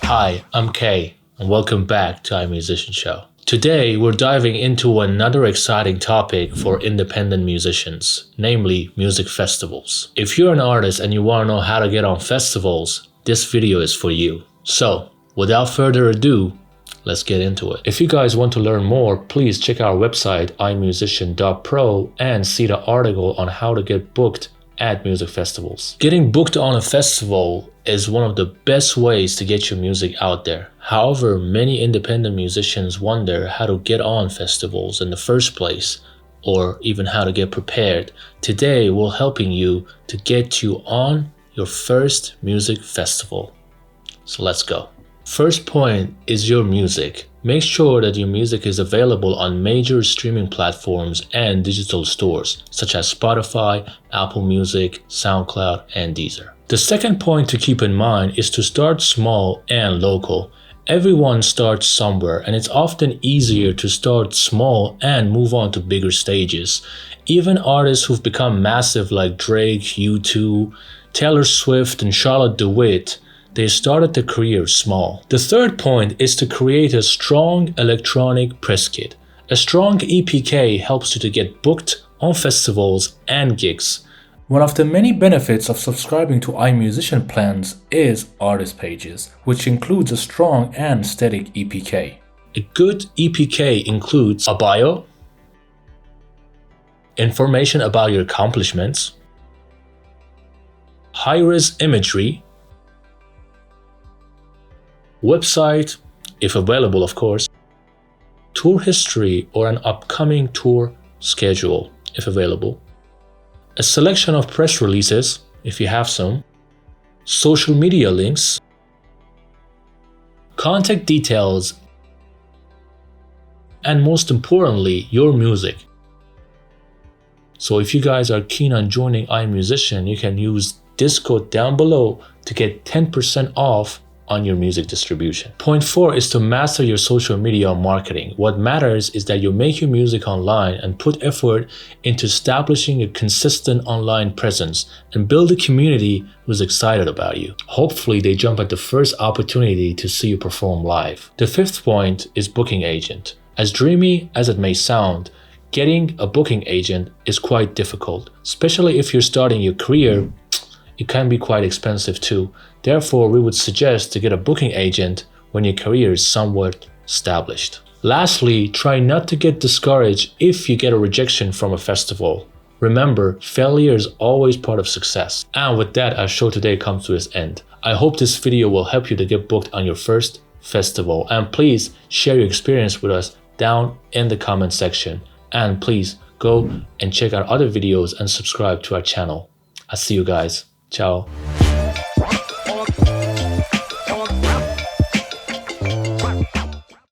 Hi, I'm Kay, and welcome back to iMusician Show. Today, we're diving into another exciting topic for independent musicians, namely music festivals. If you're an artist and you want to know how to get on festivals, this video is for you. So, without further ado, let's get into it. If you guys want to learn more, please check our website iMusician.pro and see the article on how to get booked at music festivals. Getting booked on a festival is one of the best ways to get your music out there. However, many independent musicians wonder how to get on festivals in the first place, or even how to get prepared. Today, we're helping you to get you on your first music festival. So let's go. First point is your music. Make sure that your music is available on major streaming platforms and digital stores, such as Spotify, Apple Music, SoundCloud, and Deezer. The second point to keep in mind is to start small and local. Everyone starts somewhere, and it's often easier to start small and move on to bigger stages. Even artists who've become massive like Drake, U2, Taylor Swift, and Charlotte DeWitt, they started their career small. The third point is to create a strong electronic press kit. A strong EPK helps you to get booked on festivals and gigs. One of the many benefits of subscribing to iMusician plans is artist pages, which includes a strong and static EPK. A good EPK includes a bio, information about your accomplishments, high-res imagery, website, if available of course, tour history or an upcoming tour schedule, if available, a selection of press releases, if you have some, social media links, contact details, and most importantly, your music. So if you guys are keen on joining iMusician, you can use this code down below to get 10% off on your music distribution. Point 4 is to master your social media marketing. What matters is that you make your music online and put effort into establishing a consistent online presence and build a community who's excited about you. Hopefully they jump at the first opportunity to see you perform live. The fifth point is booking agent. As dreamy as it may sound, getting a booking agent is quite difficult, especially if you're starting your career. It can be quite expensive too. Therefore, we would suggest to get a booking agent when your career is somewhat established. Lastly, try not to get discouraged if you get a rejection from a festival. Remember, failure is always part of success. And with that, our show today comes to its end. I hope this video will help you to get booked on your first festival. And please share your experience with us down in the comment section. And please go and check out other videos and subscribe to our channel. I'll see you guys. Ciao.